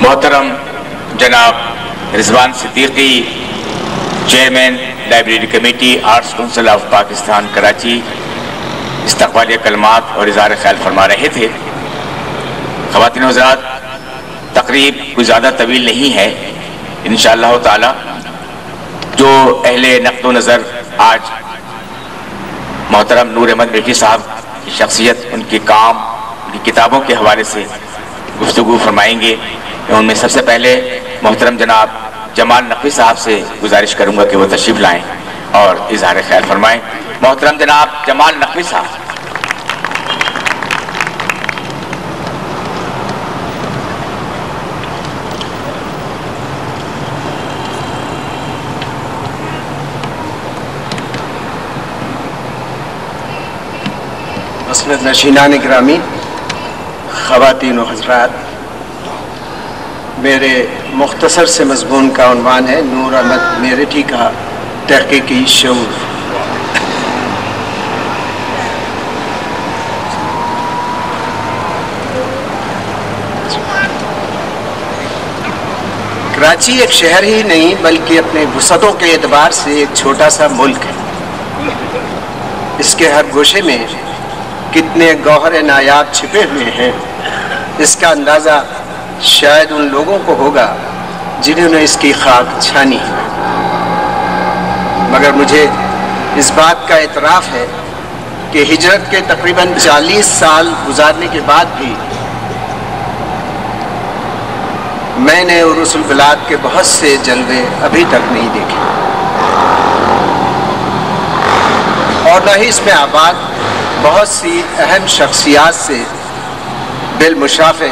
محترم جناب Rizwan Siddiqui, chairman library committee arts council of Pakistan Karachi, استقبالیہ کلمات اور اظہار خیال فرما رہے تھے۔ خواتین و حضرات، تقریب کوئی زیادہ طویل نہیں ہے، انشاءاللہ تعالی جو اہل نقد و نظر آج محترم نور احمد میرٹھی صاحب کی شخصیت، ان کے کام، ان کی کتابوں کے حوالے سے گفتگو فرمائیں گے، میں ان میں سب سے پہلے محترم جناب جمال نقوی صاحب سے گزارش کروں گا کہ وہ تشریف لائیں اور اظہار خیال فرمائیں۔ محترم جناب جمال نقوی صاحب۔ مسند نشینان گرامی، خواتین و حضرات، میرے مختصر سے مضمون کا عنوان ہے نور احمد میرٹھی کا تحقیقی شعور۔ کراچی ایک شہر ہی نہیں بلکہ اپنے وسعتوں کے اعتبار سے ایک چھوٹا سا ملک ہے۔ اس کے ہر گوشے میں کتنے گوہر نایاب چھپے ہوئے ہیں، اس کا اندازہ شاید ان لوگوں کو ہوگا جنہوں نے اس کی خاک چھانی ہے، مگر مجھے اس بات کا اعتراف ہے کہ ہجرت کے تقریباً 40 سال گزارنے کے بعد بھی میں نے عروس البلاد کے بہت سے جلوے ابھی تک نہیں دیکھے، اور نہ ہی اس میں آباد بہت سی اہم شخصیات سے بالمشافہ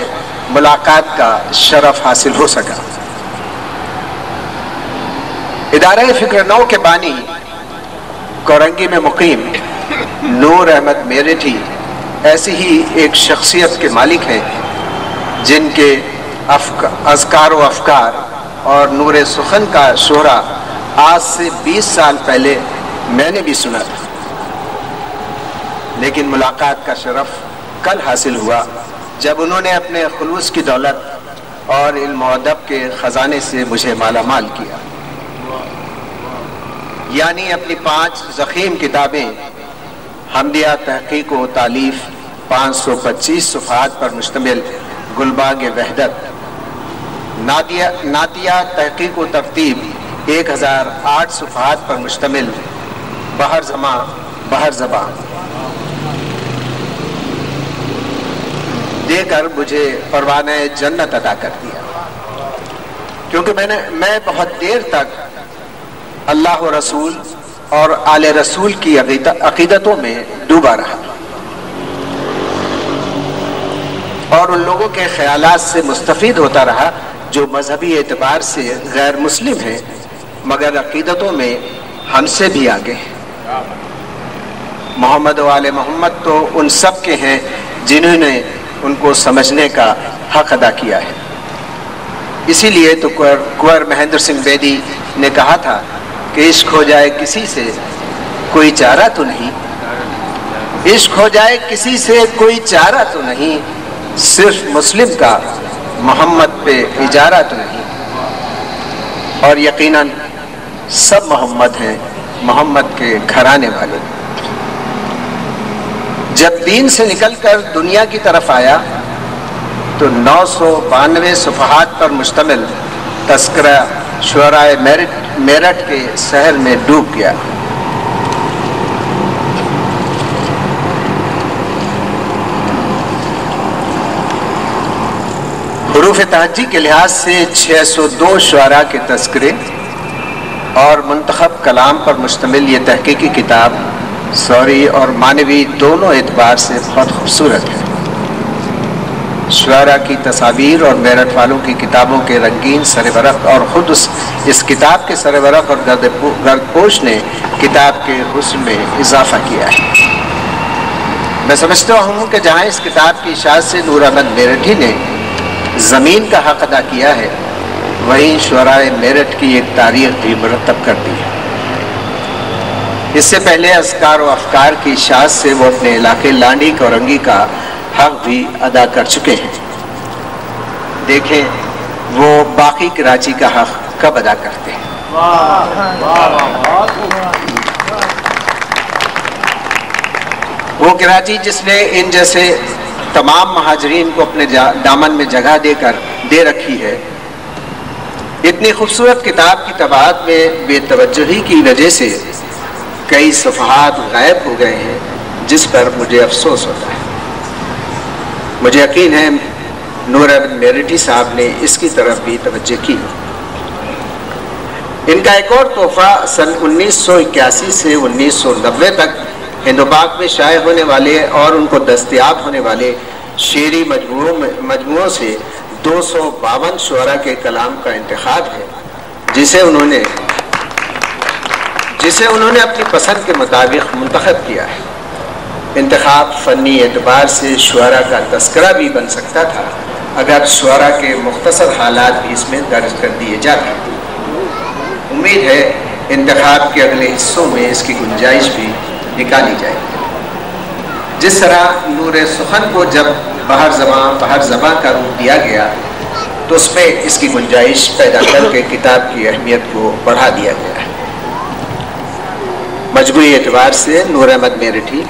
ملاقات کا شرف حاصل ہو سکا۔ ادارہ فکر نو کے بانی کورنگی میں مقیم نور احمد میرٹھی ایسی ہی ایک شخصیت کے مالک ہیں جن کے اذکار و افکار اور نور سخن کا شہرہ آج سے 20 سال پہلے میں نے بھی سنا تھا، لیکن ملاقات کا شرف کل حاصل ہوا جب انہوں نے اپنے خلوص کی دولت اور علم و ادب کے خزانے سے مجھے مالا مال کیا، یعنی اپنی 5 ضخیم کتابیں حمدیہ تحقیق و تالیف 525 صفحات پر مشتمل گلباغ وحدت، نعتیہ تحقیق و ترتیب 1008 صفحات پر مشتمل بحر زبان دے کر مجھے پروانہ جنت عطا کر دیا، کیونکہ میں بہت دیر تک اللہ و رسول اور آل رسول کی عقیدتوں میں ڈوبا رہا اور ان لوگوں کے خیالات سے مستفید ہوتا رہا جو مذہبی اعتبار سے غیر مسلم ہیں مگر عقیدتوں میں ہم سے بھی آگے ہیں۔ محمد و آل محمد تو ان سب کے ہیں جنہوں نے ان کو سمجھنے کا حق ادا کیا ہے۔ اسی لیے تو کنور مہندر سنگھ بیدی نے کہا تھا کہ عشق ہو جائے کسی سے کوئی چارہ تو نہیں، عشق ہو جائے کسی سے کوئی چارہ تو نہیں، صرف مسلم کا محمد پہ اجارہ تو نہیں، اور یقیناً سب محمد ہیں، محمد کے گھرانے والے۔ جب دین سے نکل کر دنیا کی طرف آیا تو 992 صفحات پر مشتمل تذکرہ شعرائے میرٹھ کے سحر میں ڈوب گیا۔ حروف تہجی کے لحاظ سے 602 شعراء کے تذکرے اور منتخب کلام پر مشتمل یہ تحقیقی کتاب سوری اور معنوی دونوں اعتبار سے بہت خوبصورت ہے۔ شعراء کی تصاویر اور میرٹھ والوں کی کتابوں کے رنگین سر ورق اور خود اس کتاب کے سر ورق اور گرد پوش نے کتاب کے حسن میں اضافہ کیا ہے۔ میں سمجھتا ہوں کہ جہاں اس کتاب کی اشاعت سے نور احمد میرٹھی نے زمین کا حق ادا کیا ہے، وہیں شعرائے میرٹھ کی ایک تاریخ بھی مرتب کر دی ہے۔ اس سے پہلے اذکار و افکار کی اشاعت سے وہ اپنے علاقے لانڈی کورنگی کا حق بھی ادا کر چکے ہیں۔ دیکھیں وہ باقی کراچی کا حق کب ادا کرتے ہیں؟ وہ کراچی جس نے ان جیسے تمام مہاجرین کو اپنے دامن میں جگہ دے رکھی ہے، اتنی خوبصورت کتاب کی طباعت میں بے توجہی کی وجہ سے کئی صفحات غائب ہو گئے ہیں، جس پر مجھے افسوس ہوتا ہے۔ مجھے یقین ہے نور احمد میرٹھی صاحب نے اس کی طرف بھی توجہ کی۔ ان کا ایک اور تحفہ سن 1981 سے 1990 تک ہند و پاک میں شائع ہونے والے اور ان کو دستیاب ہونے والے شعری مجموعوں سے 252 شعراء کے کلام کا انتخاب ہے، جسے انہوں نے اپنی پسند کے مطابق منتخب کیا ہے۔ انتخاب فنی اعتبار سے شعراء کا تذکرہ بھی بن سکتا تھا اگر شعراء کے مختصر حالات بھی اس میں درج کر دیے جاتے۔ امید ہے انتخاب کے اگلے حصوں میں اس کی گنجائش بھی نکالی جائے گی۔ جس طرح نور سخن کو جب بہر زباں کا روپ دیا گیا تو اس میں اس کی گنجائش پیدا کر کے کتاب کی اہمیت کو بڑھا دیا گیا ہے۔ مجموعی اعتبار سے نور احمد میرٹھی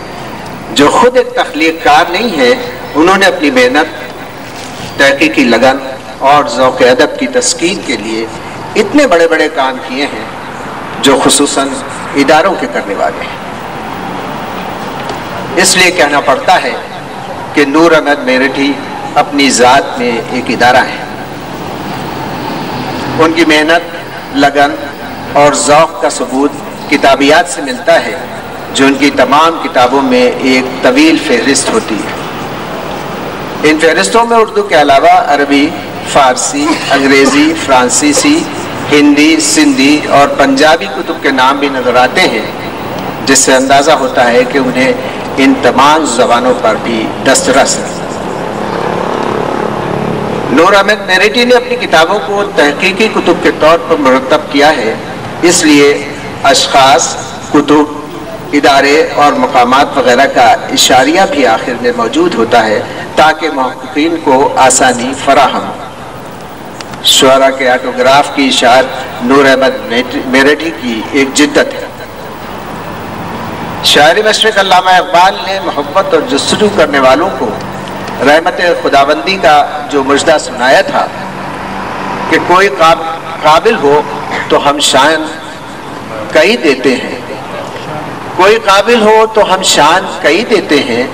جو خود ایک تخلیق کار نہیں ہے، انہوں نے اپنی محنت، تحقیقی لگن اور ذوق ادب کی تسکین کے لیے اتنے بڑے بڑے کام کیے ہیں جو خصوصاً اداروں کے کرنے والے ہیں۔ اس لیے کہنا پڑتا ہے کہ نور احمد میرٹھی اپنی ذات میں ایک ادارہ ہے۔ ان کی محنت، لگن اور ذوق کا ثبوت کتابیات سے ملتا ہے، جو ان کی تمام کتابوں میں ایک طویل فہرست ہوتی ہے۔ ان فہرستوں میں اردو کے علاوہ عربی، فارسی، انگریزی، فرانسیسی، ہندی، سندھی اور پنجابی کتب کے نام بھی نظر آتے ہیں، جس سے اندازہ ہوتا ہے کہ انہیں ان تمام زبانوں پر بھی دسترس ہے۔ نور احمد میرٹھی نے اپنی کتابوں کو تحقیقی کتب کے طور پر مرتب کیا ہے، اس لیے اشخاص، کتب، ادارے اور مقامات وغیرہ کا اشاریہ بھی آخر میں موجود ہوتا ہے تاکہ محققین کو آسانی فراہم ہو۔ شعراء کے آٹوگراف کی اشاعت نور احمد میرٹھی کی ایک جدت ہے۔ شاعر مشرق علامہ اقبال نے محبت اور جستجو کرنے والوں کو رحمت خداوندی کا جو مژدہ سنایا تھا کہ کوئی قابل ہو تو ہم شان کئی دیتے ہیں، کوئی قابل ہو تو ہم شان کئی دیتے ہیں،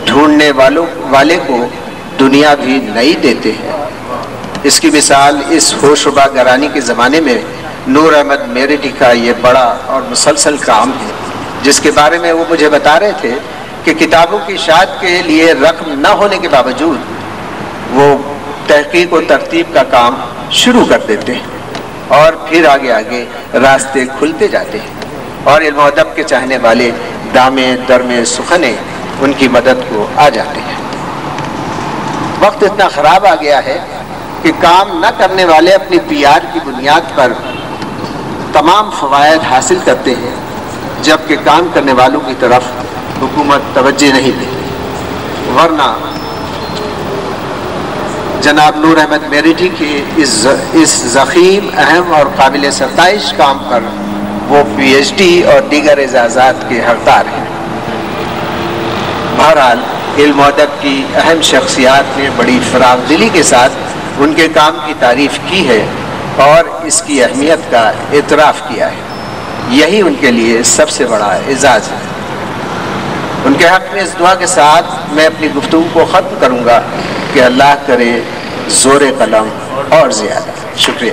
ڈھونڈنے والے کو دنیا بھی نئی دیتے ہیں۔ اس کی مثال اس ہوش و باگرانی کے زمانے میں نور احمد میرٹھی کا یہ بڑا اور مسلسل کام ہے، جس کے بارے میں وہ مجھے بتا رہے تھے کہ کتابوں کی اشاعت کے لیے رقم نہ ہونے کے باوجود وہ تحقیق و ترتیب کا کام شروع کر دیتے ہیں اور پھر آگے آگے راستے کھلتے جاتے ہیں اور علم و ادب کے چاہنے والے دامے درمے سخنے ان کی مدد کو آ جاتے ہیں۔ وقت اتنا خراب آ گیا ہے کہ کام نہ کرنے والے اپنی پی آر کی بنیاد پر تمام فوائد حاصل کرتے ہیں، جبکہ کام کرنے والوں کی طرف حکومت توجہ نہیں دیتی۔ ورنہ جناب نور احمد میرٹھی کے اس ضخیم، اہم اور قابل ستائش کام پر وہ پی ایچ ڈی اور دیگر اعزازات کے حقدار ہیں۔ بہرحال علم و ادب کی اہم شخصیات نے بڑی فراخ دلی کے ساتھ ان کے کام کی تعریف کی ہے اور اس کی اہمیت کا اعتراف کیا ہے۔ یہی ان کے لیے سب سے بڑا اعزاز ہے۔ ان کے حق میں اس دعا کے ساتھ میں اپنی گفتگو کو ختم کروں گا کہ اللہ کرے زور قلم اور زیادہ۔ شکریہ۔